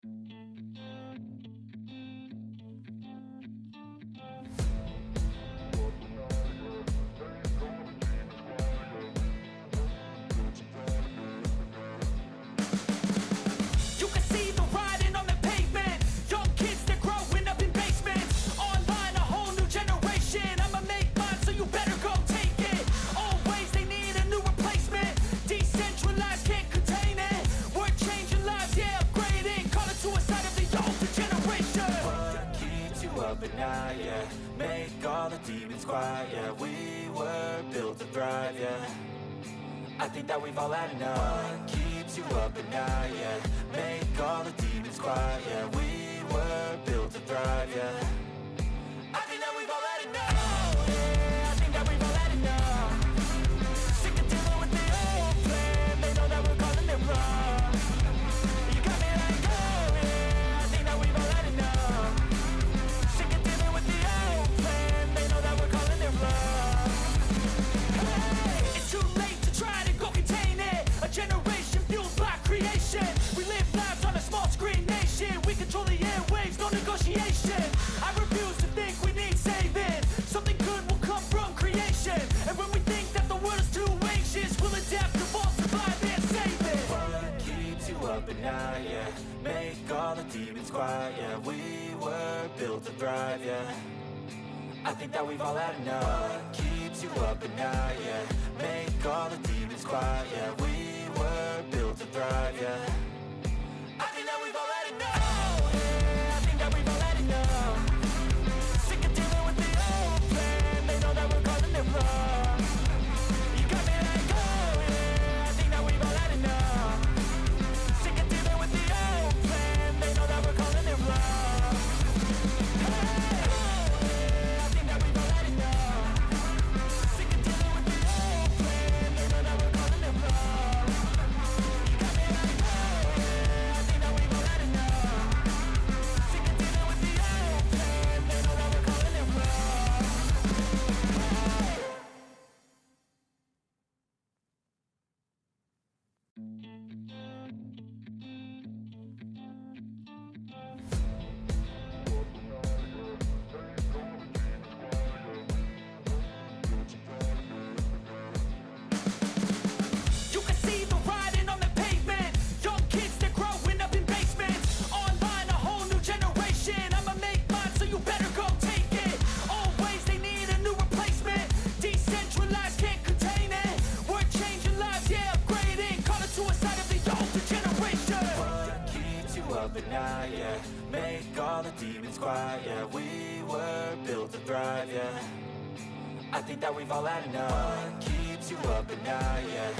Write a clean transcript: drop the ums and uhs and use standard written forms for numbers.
You can see the writing on the pavement. Young kids, they're growing up in basements. Online, a whole new generation. I'ma make mine, so you better go take it. Always, they need a new replacement. Decentralized, can't contain it. We're changing lives, yeah, upgrading. Call it suicide of the older generation. What keeps you up at night, yeah? Make all the demons quiet, yeah. We were built to thrive, yeah. I think that we've all had enough. What keeps you up at night, yeah? Make all the demons quiet, yeah. We were built to thrive, yeah. I think that we've all had enough. Oh, yeah, I think that we've all had enough. Sick of dealing with the old plan. They know that we're calling it wrong. You got me like, oh, yeah, I think that we've all had enough. Sick of dealing with the old plan. They know that we're calling it wrong. Hey, it's too late to try to go contain it. A generation fueled by creation. We live lives on a small screen nation. We control the airwaves, no negotiation. I refuse to think we need saving. Something good will come from creation. And when we think that the world is too anxious, we'll adapt, evolve, survive, and save it. What keeps you up at night, yeah? Make all the demons quiet, yeah. We were built to thrive, yeah. I think that we've all had enough. What keeps you up at night, yeah? Make all the demons quiet, yeah. We were built to thrive, yeah. I think that we've all had enough. Oh, yeah, I think that we've all had enough. Sick of dealing with the old plan. They know that we're calling it wrong. You got me like, oh, yeah, I think that we've all had enough. Sick of dealing with the old plan. They know that we're calling it wrong. Hey, oh, yeah, I think that we've all had enough. Sick of dealing with the old plan. They know that we're calling it wrong. You got me like, oh, yeah, I think that we've all had enough. Sick of dealing with the old plan. They know that we're calling it wrong. You can see the writing on the pavement. Young kids, they're growing up in basements. Online, a whole new generation. I'ma make mine, so you better go take it. Always, they need a new replacement. Decentralized, can't contain it. We're changing lives, yeah, upgrading. Call it suicide of the older generation. What keeps you up at night, yeah? Make all the demons quiet, yeah. We were built to thrive, yeah. I think that we've all had enough. What keeps you up at night, yeah?